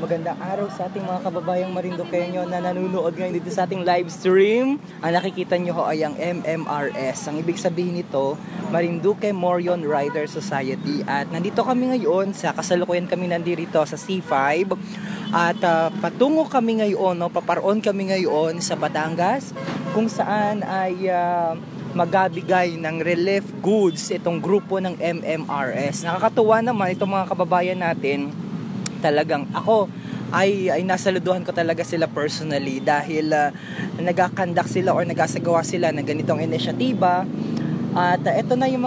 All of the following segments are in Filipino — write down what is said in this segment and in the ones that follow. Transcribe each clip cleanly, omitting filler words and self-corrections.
Magandang araw sa ating mga kababayang Marinduqueño na nanonood ngayon dito sa ating live stream. Ang nakikita nyo ho ay ang MMRS. Ang ibig sabihin nito, Marinduque Morion Rider Society. At nandito kami ngayon, sa kasalukuyan kami nandito sa C5. At patungo kami ngayon, paparoon kami ngayon sa Batangas, kung saan ay magabigay ng relief goods itong grupo ng MMRS. Nakakatuwa naman itong mga kababayan natin. Talagang ako ay nasaluduhan ko talaga sila personally dahil nagakandak sila or nagasagawa sila ng ganitong inisyatiba. At ito na yung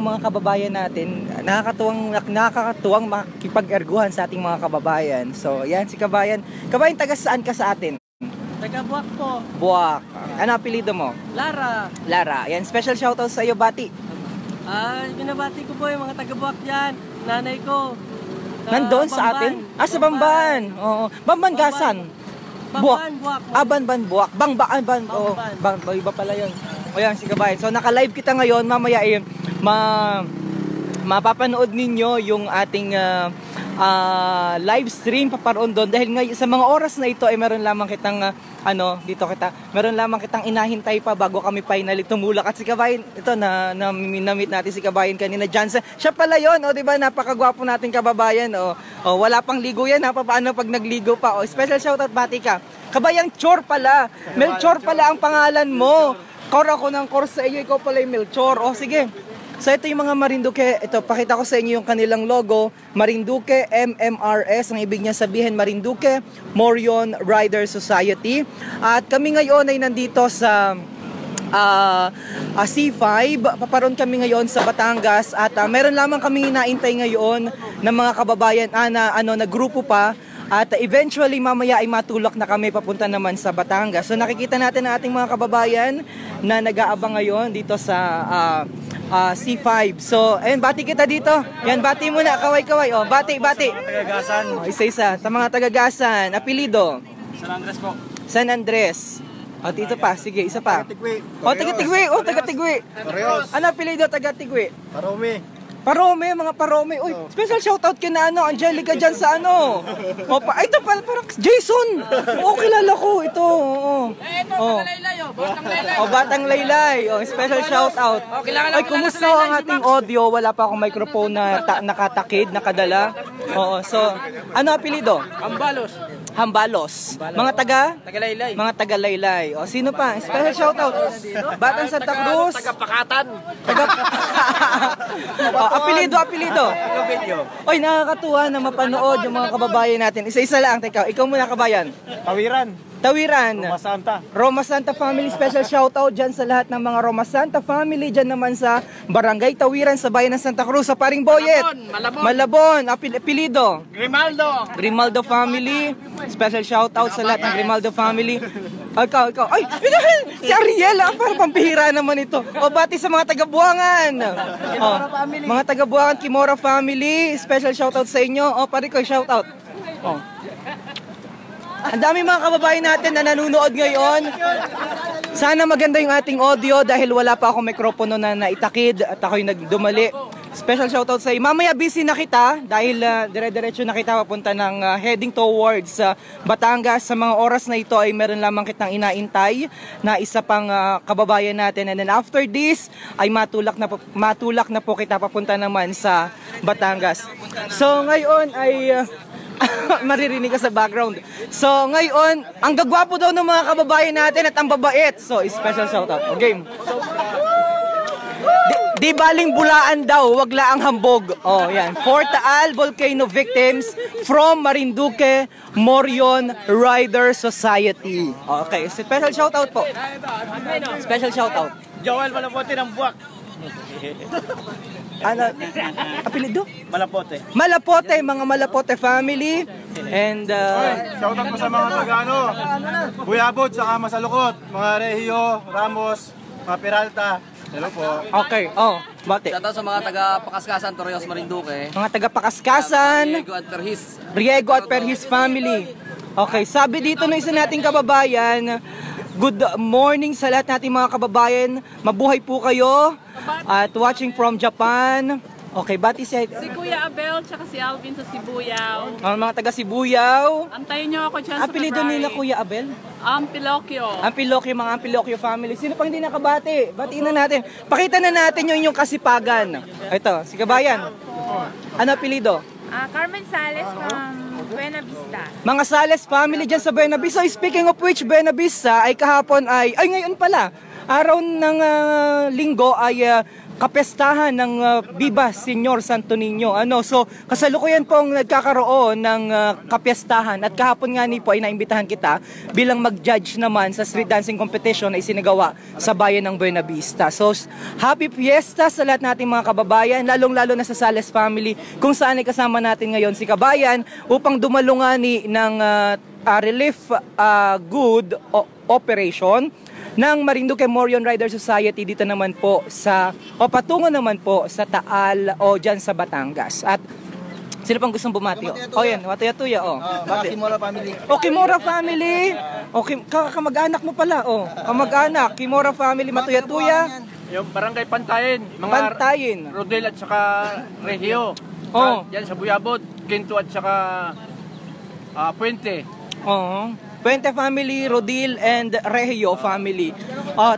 mga kababayan natin, nakakatuwang makipag-erguhan sa ating mga kababayan. So yan si kabayan taga saan ka sa atin? Taga Buwak po. Buwak. Ano apelyido mo? Lara. Lara. Yan, special shoutout sa iyo, Bati. Binabati ko po yung mga taga Buwak dyan. Nanay ko. Nandun sa atin? Sa Bamban. Oo. Bamban Gasan. Buwak. Banban Buwak. Bangban. Oo. Iba pala yun. O yan, si kabayan. So naka-live kita ngayon. Mamaya mapapanood ninyo yung ating live stream paparoon doon dahil ngayon sa mga oras na ito ay meron lamang kitang meron lamang kitang inahintay pa bago kami finally tumulak. At si kabayan ito na-meet natin si kabayan kanina, Johnson. Siya pala yon, di ba? Napakagwapo natin kababayan. Wala pang ligo yan, paano pag nagligo pa? Special shoutout, Bati ka. Kabayang Chor pala. Melchor pala ang pangalan mo. Kor ako ng kor sa iyo, ikaw pala yung Melchor. Sige. So ito yung mga Marinduque, ito pakita ko sa inyo yung kanilang logo, Marinduque MMRS, ang ibig niya sabihin Marinduque Morion Rider Society. At kami ngayon ay nandito sa C5, paparoon kami ngayon sa Batangas at meron lamang kaming inaintay ngayon ng mga kababayan na grupo pa. At eventually mamaya ay matulak na kami papunta naman sa Batangas. So nakikita natin ang ating mga kababayan na nag-aabang ngayon dito sa C5. So, ayun, bati kita dito. Yan, bati muna, kaway-kaway. Bati. Tagagasan. Isa-isa. Sa mga tagagasan. Apelido? San Andres po. San Andres. Dito pa. Sige, isa pa. Taga-Tigwi. Taga-Tigwi. Ano apelido, Taga-Tigwi? Parome, mga Parome. Uy, special shoutout kina Angelica dyan sa ito pala parang Jason. Kilala ko ito. Batang Laylay. Special shoutout. Ay, kumusta ang ating audio? Wala pa akong microphone na nakatakid, nakadala. So, ano apelido? Hambalos. Mga Taga-Laylay. Mga Taga-Laylay. Sino pa? Special shoutout. Batang Santa Cruz. Taga-Pakatan. Apelido. Oy, nakakatuwa na mapanood yung mga kababayan natin. Isa-isa lang. Teka, ikaw muna, kabayan. Tawiran. Roma Santa Family, special shoutout dyan sa lahat ng mga Roma Santa Family dyan naman sa Barangay Tawiran sa bayan ng Santa Cruz, sa Paring Boyet. Malabon. Apelido. Grimaldo Family, special shoutout sa lahat ng Grimaldo Family. Ikaw. Ay, si Ariel, parang pampihira naman ito. Bati sa mga taga-Buangan. Mga taga-Buangan, Kimora Family, special shoutout sa inyo. Pare ko, shoutout. Ang dami mga kababayan natin na nanonood ngayon. Sana maganda yung ating audio dahil wala pa akong mikropono na naitakid at ako'y nagdumali. Special shoutout sa iyo. Mamaya busy na kita dahil dire-diretso na kita papunta ng heading towards Batangas. Sa mga oras na ito ay meron lamang kitang inaintay na isa pang kababayan natin. And then after this ay matulak na po kita papunta naman sa Batangas. So ngayon ay maririnig ka sa background. So ngayon, ang gagwapo daw ng mga kababayan natin at ang babait. So special shoutout. Game. Di baling bulaan daw, wag laang hambog. Yan. For Taal Volcano victims from Marinduque Morion Rider Society. Okay, special shoutout po. Special shoutout. Joel Malapote ng Buwak. Apelido? Malapote, mga Malapote family. And shoutout po sa mga taga Buyabod, saka Masalukot, mga Regio, Ramos, mga Peralta. Hello po. Okay, bati. Shoutout sa mga taga-Pakaskasan, Torreos, Marinduque. Mga taga-Pakaskasan, Riego at Perhis family. Okay, sabi dito ng isa nating kababayan, good morning sa lahat nating mga kababayan. Mabuhay po kayo. At watching from Japan. Okay, bati si Kuya Abel, tsaka si Alvin sa Sibuyaw. mga taga Sibuyaw. Antayin niyo ako dyan sa Apelido nila Kuya Abel? Pinocchio. Mga Ampilokyo family. Sino pang hindi nakabati? Batiin na natin. Pakita na natin yung inyong kasipagan. Ito, si Kabayan. Ano apelido? Carmen Sales from Buena Vista. Mga Sales family dyan sa Buena Vista. Speaking of which, Buena Vista ay kahapon ay ngayon pala. Araw ng linggo ay kapestahan ng Viva Señor Santo Niño. So, kasalukuyan pong nagkakaroon ng kapestahan at kahapon nga ni po ay naimbitahan kita bilang mag-judge naman sa street dancing competition na isinagawa sa bayan ng Buena Vista. So, happy fiesta sa lahat nating mga kababayan, lalong-lalo na sa Sales family kung saan ay kasama natin ngayon si Kabayan upang dumalungani ng relief good operation ng Marinduque Morion Rider Society dito naman po patungo naman po sa Taal o dyan sa Batangas. At sino pang gustong bumati? Yan, Watuyatuya. Kimora family. Kimora family. Kamag-anak mo pala. Kamag-anak. Kimora family, Matuyatuya. Yung barangay Pantayin. Pantayin. Rodel at saka Regio. Yan sa Buyabot, Quinto at saka Puente. Puente family, Rodil and Regio family.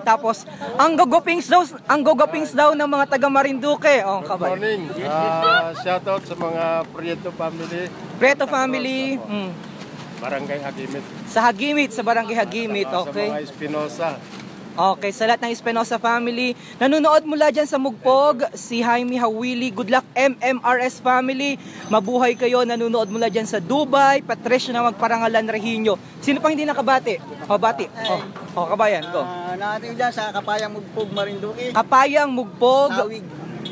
Tapos ang gogopings daw ng mga taga Marinduque. Good morning. Shout out sa mga Prieto family. Prieto family. Barangay Hagimit. Sa Hagimit, sa Barangay Hagimit, okay. Sa mga Espinosa. Okay, sa lahat ng Espinosa family. Nanonood mula dyan sa Mugpog, si Jaime Hawili. Good luck MMRS family. Mabuhay kayo. Nanonood mula dyan sa Dubai. Patricia na Magparangalan Regino. Sino pang hindi nakabati? Bati. Kabayan, go. Natin dyan sa Kapayang Mugpog, Marinduque. Kapayang Mugpog. Tawig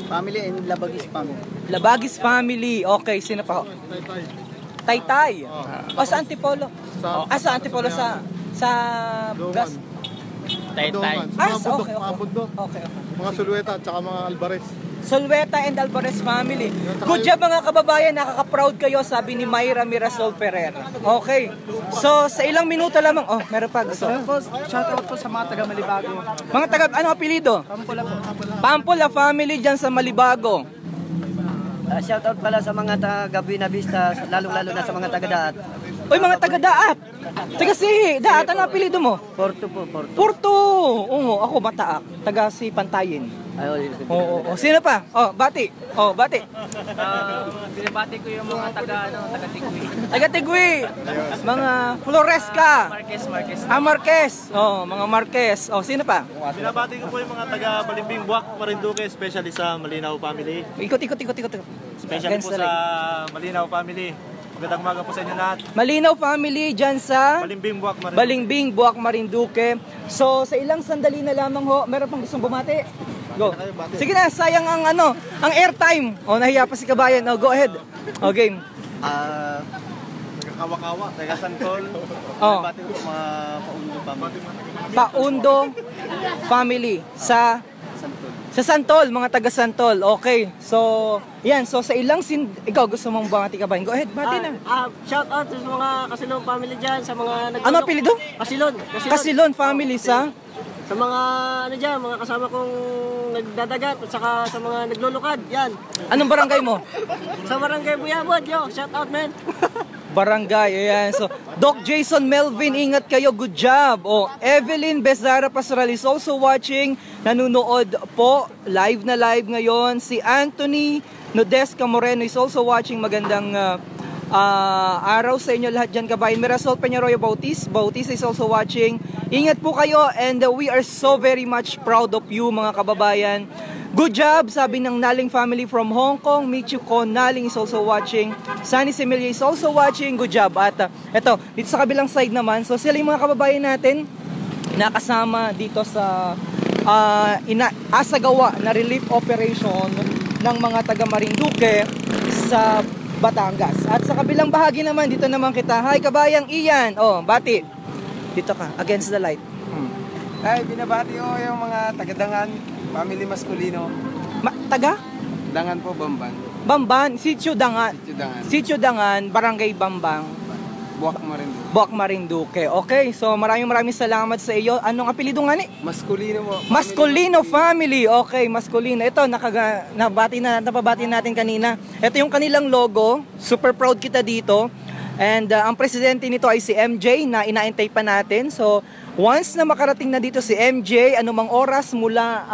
family and Labagis family. Labagis family. Okay, sino pa? Taytay. Sa Antipolo. Sa Antipolo sa Taytay. Okay. Mga Sulueta at saka mga Alvarez. Solweta and Alvarez family. Good job mga kababayan, nakaka-proud kayo, sabi ni Mayra Mirasol Ferrer. Okay. So, sa ilang minuto lamang, meron pa gusto. Shoutout po sa mga taga Malibago. Mga taga, ano apelido? Pampula po. Pampula family dyan sa Malibago. Shoutout pala sa mga taga Buena Vista, lalong-lalo na sa mga taga Daat. Mga taga Daat. Taga Sihi, Daat, ano apelido mo? Porto po, Porto. Porto. Ako Mataak, taga si Pantayin. Sino pa? Bati. Bati. Binabati ko yung mga taga Tigui. Taga Tigui. Mga Floresca. Marquez. Mga Marquez. Sino pa? Binabati ko po yung mga taga Balimbing Buwak, Marinduque, especially sa Malinaw family. Ikot. Especially po sa Malinaw family. Magandang umaga po sa inyo lahat. Malinaw family dyan sa Balimbing Buwak, Marinduque. So, sa ilang sandali na lamang meron pang gustong bumati? Go. Sige na, sayang ang airtime. Nahiya pa si Kabayan. Go ahead. Game. Kawa-kawa, taga Santol. Binabati ko po mga Paundo family. Paundo family sa Santol, mga taga Santol. Okay. So, yan. So, sa ilang ikaw gusto mong bumati ka ba? Go ahead, bati na. Shout out sa mga Kasilon family dyan, sa mga Ano apelido? Kasilon family sa mga mga kasama kong nagdadagat at saka sa mga naglulukad. Yan. Anong barangay mo? Sa Barangay Buyabot, shout out man. Barangay, ayan. So, Doc Jason Melvin, ingat kayo. Good job. Evelyn Bezara Pasral is also watching. Nanunood po. Live na live ngayon. Si Anthony Nodesca Moreno is also watching. Magandang araw sa inyo lahat dyan, kabayan. Mirasol Peñaroyo Bautista is also watching. Ingat po kayo and we are so very much proud of you, mga kababayan. Good job, sabi ng Naling family from Hong Kong. Michuko Naling is also watching. Sunny Semilia is also watching. Good job. At eto, dito sa kabilang side naman, so sila yung mga kababayan natin nakasama dito sa asagawa na relief operation ng mga taga Marinduque sa Batangas. At sa kabilang bahagi naman, dito naman kita. Hi, kabayang Ian. Bati. Dito ka, against the light. Ay, binabati ko yung mga taga-Dangan, family maskulino. Taga? Dangan po, Bamban. Bamban, Sitio Dangan. Sitio Dangan. Sitio Dangan, Barangay Bambang. Buwak Marinduque. Buwak Marinduque. Okay, so maraming salamat sa iyo. Anong apelido nga ni? Masculino mo. Masculino family. Okay, Masculino. Ito, napabati natin kanina. Ito yung kanilang logo. Super proud kita dito. And ang presidente nito ay si MJ na inaantay pa natin. So, once na makarating na dito si MJ, anumang oras mula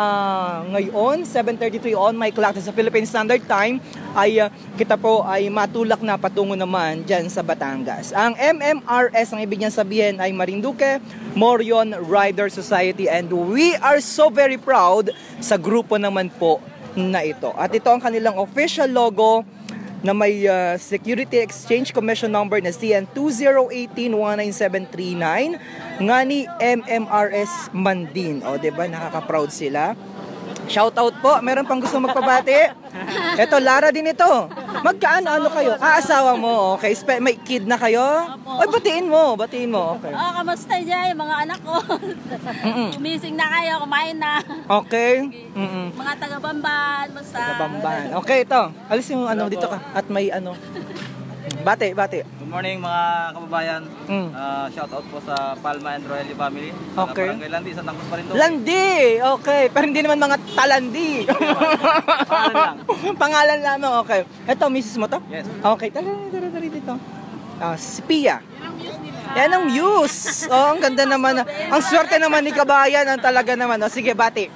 ngayon, 7:33 on my clock sa Philippine Standard Time, ay kita po ay matulak na patungo naman dyan sa Batangas. Ang MMRS, ang ibig niyang sabihin ay Marinduque Morion Rider Society, and we are so very proud sa grupo naman po na ito. At ito ang kanilang official logo na may Security Exchange Commission number na CN 2018-19739 nga ni MMRS Mandin. O, diba? Nakaka-proud sila. Shoutout po. Meron pang gusto magpabati? Eto, Lara din ito. Magkaano kayo? Asawa mo. Okay. May kid na kayo? Oy, batiin mo. Okay. Kamusta dyan? Mga anak ko. Umising na kayo. Kumain na. Okay. Mga taga-Bamban. Basta. Taga-Bamban. Okay, ito. Alis yung dito ka. At may Bate. Good morning mga kababayan. Shout out po sa Palma and Royalty family. Okay. Barangay Landi, Santa Cruz, Marinduque. Landi! Okay. Pero hindi naman mga talandi. Pangalan lang. Pangalan lamang. Okay. Ito, misis mo to? Yes. Okay. Tara dito. Si Pia. Yan ang muse. Oh, ang ganda naman. Ang swerte naman ni kabayan. Ang talaga naman. Oh, sige, bati.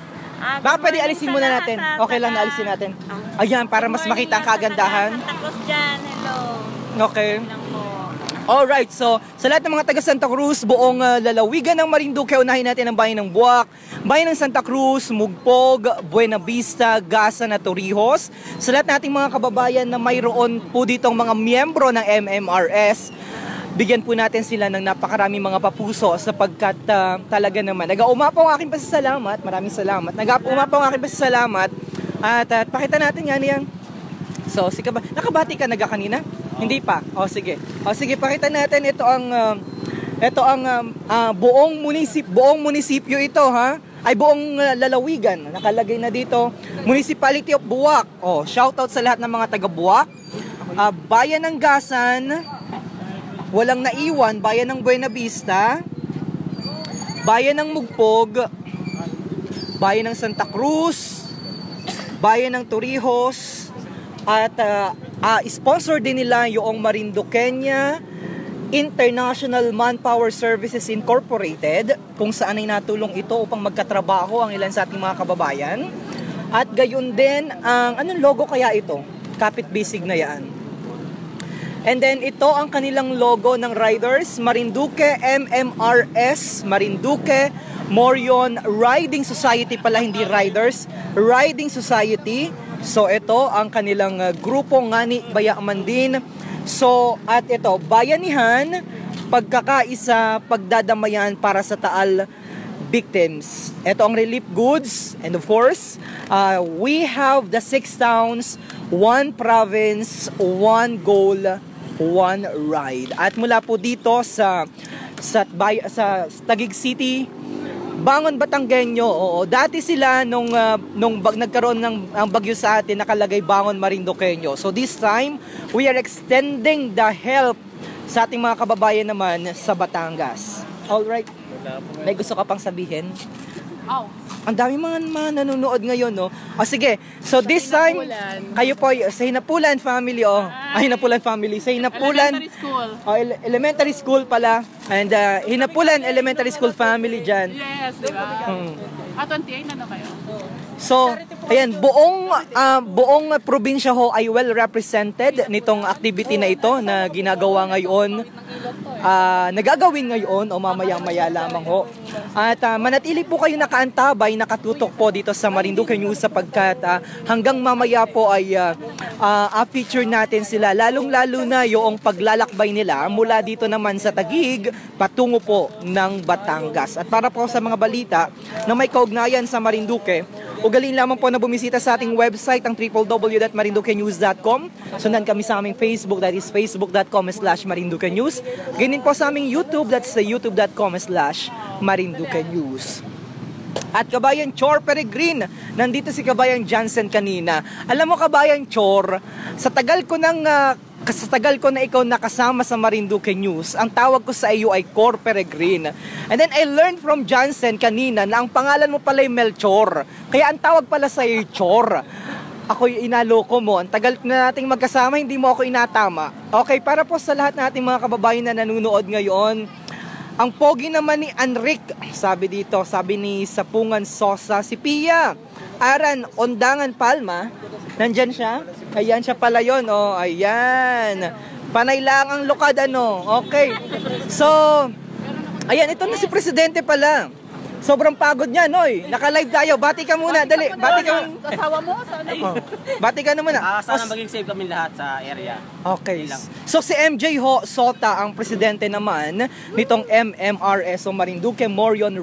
Baka pwede alisin muna natin. Okay lang na alisin natin. Ayan, para mas makita ang kagandahan. Santa Cruz dyan. Hello. Okay. Alright, so sa lahat ng mga taga Santa Cruz, buong lalawigan ng Marinduque, unahin natin ang bayan ng Buwak, bayan ng Santa Cruz, Mugpog, Buena Vista, Gasan at Torrijos. Sa lahat nating mga kababayan na mayroon po ditong mga miyembro ng MMRS, bigyan po natin sila ng napakaraming mga papuso sapagkat talaga naman nag-uumapaw ang aking pasasalamat. Maraming salamat. Nag-uumapaw ang aking pasasalamat at pakita natin yan. So, nakabati ka kanina? Hindi pa. O sige, pakita natin ito ang buong munisipyo ito, ha? Ay buong lalawigan. Nakalagay na dito, Municipality of Buwak. Oh, shout out sa lahat ng mga taga Buwak. Bayan ng Gasan, walang naiwan, bayan ng Buena Vista, bayan ng Mugpog, bayan ng Santa Cruz, bayan ng Torrijos, at sponsor din nila yung Marinduqueña International Manpower Services Incorporated, kung saan ay natulong ito upang magkatrabaho ang ilan sa ating mga kababayan. At gayon din, anong logo kaya ito? Kapit Bisig na yan. And then ito ang kanilang logo ng riders, Marinduque MMRS, Marinduque Morion Riding Society pala, hindi riders, Riding Society. So ito ang kanilang grupo nga ni Bayaman din. So at ito, bayanihan, pagkakaisa, pagdadamayan para sa Taal victims. Ito ang relief goods, and of course, we have the 6 towns, 1 province, 1 goal, 1 ride. At mula po dito sa Taguig City, Bangon Batanggenyo. Oo, dati sila nung nagkaroon ng bagyo sa atin, nakalagay Bangon Marinduqueño. So this time, we are extending the help sa ating mga kababayan naman sa Batangas. All right. May gusto ka pang sabihin? Oh. Ang dami mga nanonood ngayon, no? O sige, so this time, kayo po sa Hinapulan family, Hinapulan family, sa Hinapulan Elementary School. Elementary School pala, and Hinapulan Elementary School family dyan. Yes, di ba? 28 na kayo. So, ayan, buong probinsya ho ay well represented nitong activity na ito na ginagawa ngayon, nagagawin ngayon o mamayang-maya lamang ho. At manatili po kayo nakaantabay, nakatutok po dito sa Marinduque News sapagkat hanggang mamaya po ay feature natin sila, lalong-lalo na yung paglalakbay nila mula dito naman sa Taguig patungo po ng Batangas. At para po sa mga balita na may kaugnayan sa Marinduque, ugaling lamang po na bumisita sa ating website, ang www.marinduquenews.com. Sundan kami sa aming Facebook, that is facebook.com/marinduquenews. Ganyan po sa aming YouTube, that's youtube.com/marinduquenews. At Kabayan Chor Peregrine, nandito si Kabayan Jansen kanina. Alam mo Kabayan Chor, sa tagal ko nang sa tagal ko na ikaw nakasama sa Marinduque News, ang tawag ko sa iyo ay Cor Peregrine. And then I learned from Johnson kanina na ang pangalan mo pala ay Melchor. Kaya ang tawag pala sa iyo Chor. Ako'y inaloko mo. Ang tagal na nating magkasama, hindi mo ako inatama. Okay, para po sa lahat nating mga kababayan na nanonood ngayon, ang pogi naman ni Enric, sabi dito, sabi ni Sapungan Sosa, si Pia Aran Ondangan Palma, nandyan siya? Ayan siya pala yun, oh, ayan. Panay lang ang lukad, ano, okay. So, ayan, ito na si Presidente pala. Sobrang pagod niya, Noy. Naka-live tayo. Bati ka muna, dali. Bati ka muna. Asawa mo? Sana mo? Bati ka na muna. Sana maging safe kami lahat sa area. Okay. So si MJ Sota, ang presidente naman nitong MMRS, so Marinduque Morion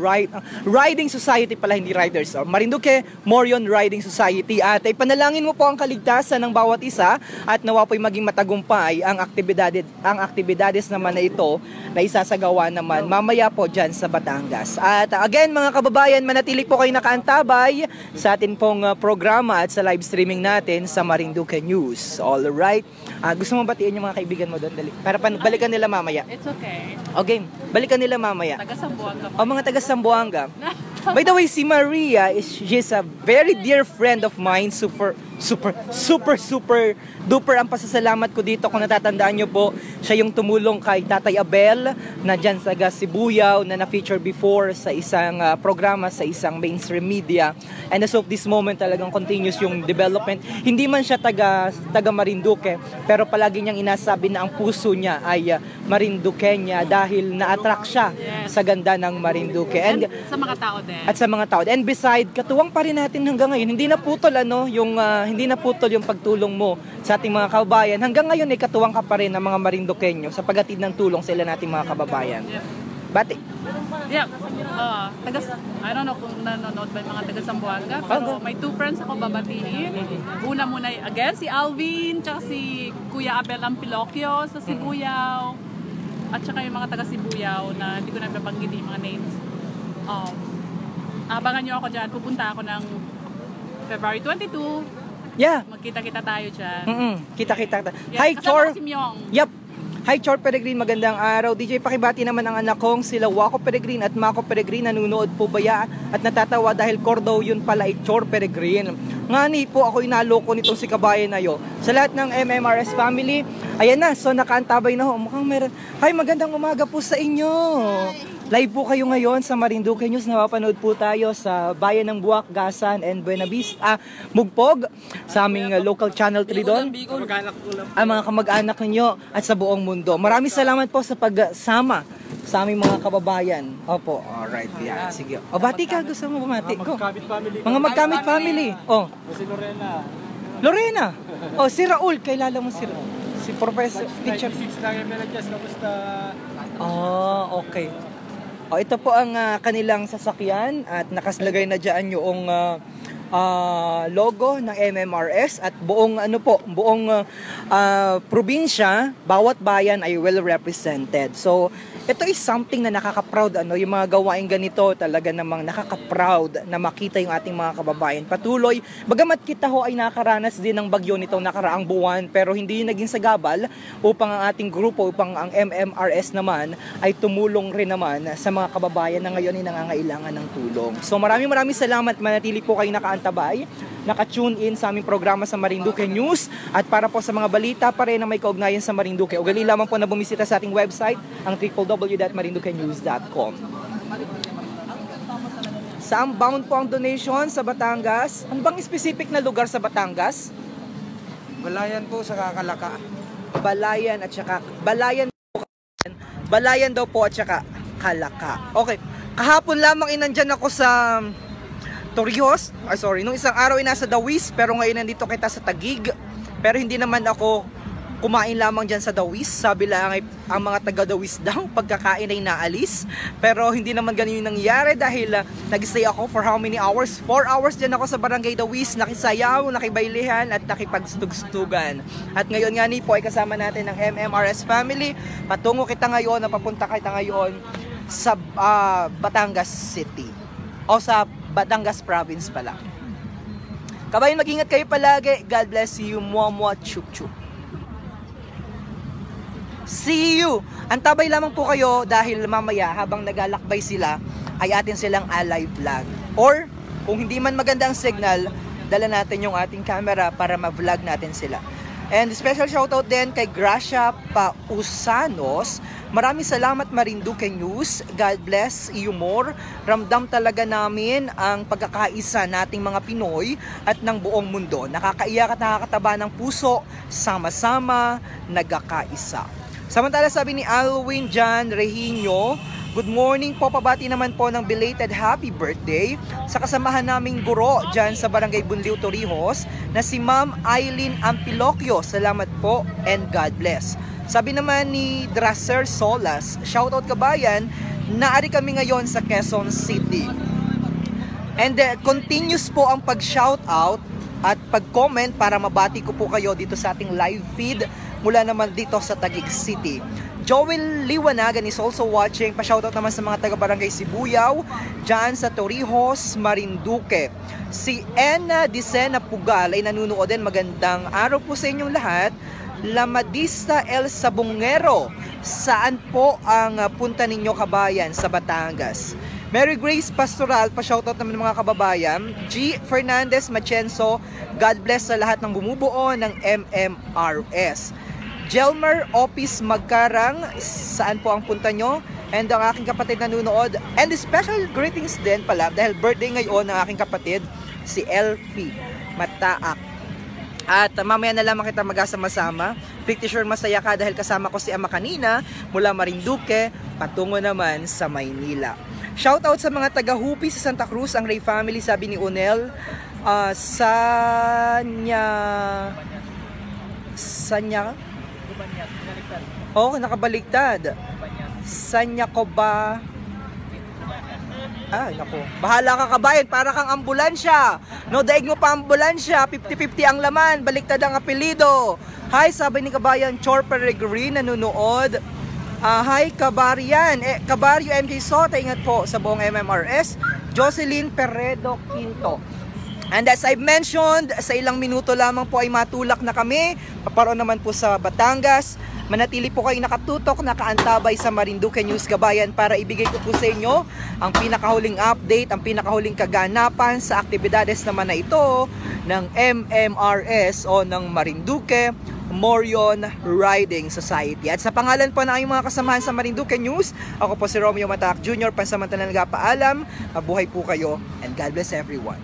Riding Society pala, hindi riders. Marinduque Morion Riding Society. At ipanalangin mo po ang kaligtasan ng bawat isa at nawa po'y maging matagumpay ang aktibidades naman na ito na isasagawa naman mamaya po dyan sa Batangas. At again, mga kababayan, manatili po kayo nakaantabay sa atin pong programa at sa live streaming natin sa Marinduque News. Alright. Gusto mo batiin yung mga kaibigan mo doon? Dali. Para balikan nila mamaya. It's okay. Okay, balikan nila mamaya. Taga Sambuanga. O mga taga Sambuanga. By the way, si Maria, she's a very dear friend of mine. Super duper ang pasasalamat ko dito. Kung natatandaan nyo po, siya yung tumulong kay Tatay Abel na dyan sa Sibuyaw na na-feature before sa isang programa sa isang mainstream media. And as of this moment, talagang continuous yung development. Hindi man siya taga Marinduque, pero palagi niyang inasabi na ang puso niya ay Marinduqueña dahil na-attract siya sa ganda ng Marinduque. And sa mga tao din. At sa mga tao. And beside, katuwang pa rin natin hanggang ngayon. Hindi naputol hindi naputol yung pagtulong mo sa ating mga kababayan. Hanggang ngayon ay katuwang ka pa rin ng mga Marinduqueño sa paghatid ng tulong sa ilan nating mga kababayan. Bati. Yeah. I don't know kung nanonood ba yung mga taga Sambuanga, pero may two friends ako babatiin. Una muna, again, si Alvin, tsaka si Kuya Abel Ampilocchio sa Sibuyaw. At tsaka yung mga taga Sibuyaw na hindi ko na nabanggit yung mga names. Abangan nyo ako dyan. Pupunta ako ng February 22. Yeah. Magkita-kita tayo dyan. Kita-kita. Yeah, Hi, Chor. Si Myong. Yep. Hi, Chor Peregrine. Magandang araw. DJ, pakibati naman ang anak kong sila Wako Peregrine at Mako Peregrine. Nanunood po ba ya? At natatawa dahil Cordo yun pala ay Chor Peregrine. Ngani po ako inaloko nitong si kabayan na yo. Sa lahat ng MMRS family, ayan na. So, nakaantabay na ho. Mukhang meron. Hi, magandang umaga po sa inyo. Hi. Live po kayo ngayon sa Marinduque News. Napapanood po tayo sa Bayan ng Buwak, Gasan, and Buena Vista, Mugpog, sa aming local channel 3 doon. Ang mga kamag-anak ninyo at sa buong mundo. Maraming salamat po sa pagsama sa aming mga kababayan. Opo, alright. Yeah, sige. O, bati ka. Gusto mo bumati? Mga Magkamit family. O. Si Lorena. Lorena. O, si Raul. Kailala mo si Raul. Si Professor, teacher. 96 lang yung Melanjas. Kamusta? Okay. O, ito po ang kanilang sasakyan at nakaslagay na dyan yung logo ng MMRS at buong probinsya, bawat bayan ay well represented. So, ito is something na nakaka-proud, yung mga gawain ganito talaga namang nakaka-proud na makita yung ating mga kababayan. Patuloy, bagamat kita ho ay nakaranas din ng bagyo nitong nakaraang buwan, pero hindi naging sagabal upang ang ating grupo, upang ang MMRS naman ay tumulong rin naman sa mga kababayan na ngayon ay nangangailangan ng tulong. So maraming salamat, manatili po kayo naka-antabay, naka-tune in sa aming programa sa Marinduque News at para po sa mga balita pa rin na may kaugnayan sa Marinduque, ugali lamang po na bumisita sa ating website, ang www.marinduquenews.com. Saan bound po ang donation sa Batangas? Ano bang specific na lugar sa Batangas? Balayan po sa Kakalaka. Balayan daw po at saka Kalaka. Okay. Kahapon lamang inandyan ako sa Torrijos. Nung isang araw ay nasa Dawis, pero ngayon nandito kita sa Taguig. Pero hindi naman ako kumain lamang dyan sa Dawis. Sabi lang ay ang mga taga Dawis daw pagkakain ay naalis, pero hindi naman ganun yung nangyari dahil nag-stay ako for how many hours? 4 hours dyan ako sa Barangay Dawis, nakisayaw, nakibailehan at nakipagstugstugan. At ngayon nga po ay kasama natin ng MMRS family. Patungo kita ngayon, napapunta kita ngayon sa Batangas City o sa Batangas Province pala. Kabayan, mag-ingat kayo palagi. God bless you. Mwah mwah, chup chup. See you! Antabay lamang po kayo dahil mamaya habang naglalakbay sila ay atin silang alive vlog. Or kung hindi man maganda ang signal, dala natin yung ating camera para ma-vlog natin sila. And special shoutout din kay Gracia Pausanos. Maraming salamat Marinduque News. God bless you more. Ramdam talaga namin ang pagkakaisa nating mga Pinoy at ng buong mundo. Nakakaiyak at nakakataba ng puso. Sama-sama, nagkakaisa. Samantala sabi ni Alwin John Regino, good morning po, pabati naman po ng belated happy birthday sa kasamahan naming guro dyan sa Barangay Bunliw, Torrijos na si Ma'am Eileen Ampilocchio. Salamat po and God bless. Sabi naman ni Drasser Solas, shoutout kabayan, naari kami ngayon sa Quezon City. And continuous po ang pag-shoutout at pag-comment para mabati ko po kayo dito sa ating live feed mula naman dito sa Taguig City. Joel Liwanagan is also watching. Pa-shoutout naman sa mga taga-barangay Sibuyaw, dyan sa Torrijos, Marinduque. Si Ena Dicena Pugal ay nanunood din. Magandang araw po sa inyong lahat. Lamadista El Sabongero, saan po ang punta ninyo kabayan sa Batangas? Mary Grace Pastoral, pa-shoutout naman ng mga kababayan. G. Fernandez Machenso, God bless sa lahat ng bumubuo ng MMRS. Jelmer Opis Magkarang, saan po ang punta nyo? And ang aking kapatid nanunood. And special greetings din pala dahil birthday ngayon ng aking kapatid, si Elfie Mataak. At mamaya na lamang kita magkasama-sama. Pretty sure masaya ka dahil kasama ko si Ama kanina mula Marinduque patungo naman sa Maynila. Shoutout sa mga taga-Hupi sa Santa Cruz, ang Ray family, sabi ni Unel. Sanya? Oh, nakabaliktad. Sanya ko ba? Ay, naku. Bahala ka kabayan, para kang ambulansya. No, daig mo pa ambulansya. 50-50 ang laman, baliktad ang apelido. Hi, sabi ni kabayan Chor Peregrin, nanonood. Hi, Kabarian. Kabaryo MK Sota, ingat po sa buong MMRS. Jocelyn Peredo Quinto. And as I've mentioned, sa ilang minuto lamang po ay matulak na kami. Paparoon naman po sa Batangas. Manatili po kayong nakatutok, nakaantabay sa Marinduque News Kabayan para ibigay ko po sa inyo ang pinakahuling update, ang pinakahuling kaganapan sa aktibidades naman na ito ng MMRS o ng Marinduque Morion Riding Society. At sa pangalan po ng aking mga kasamahan sa Marinduque News, ako po si Romeo Mataak Jr. Pansamantalang nagpaalam. Mabuhay po kayo and God bless everyone.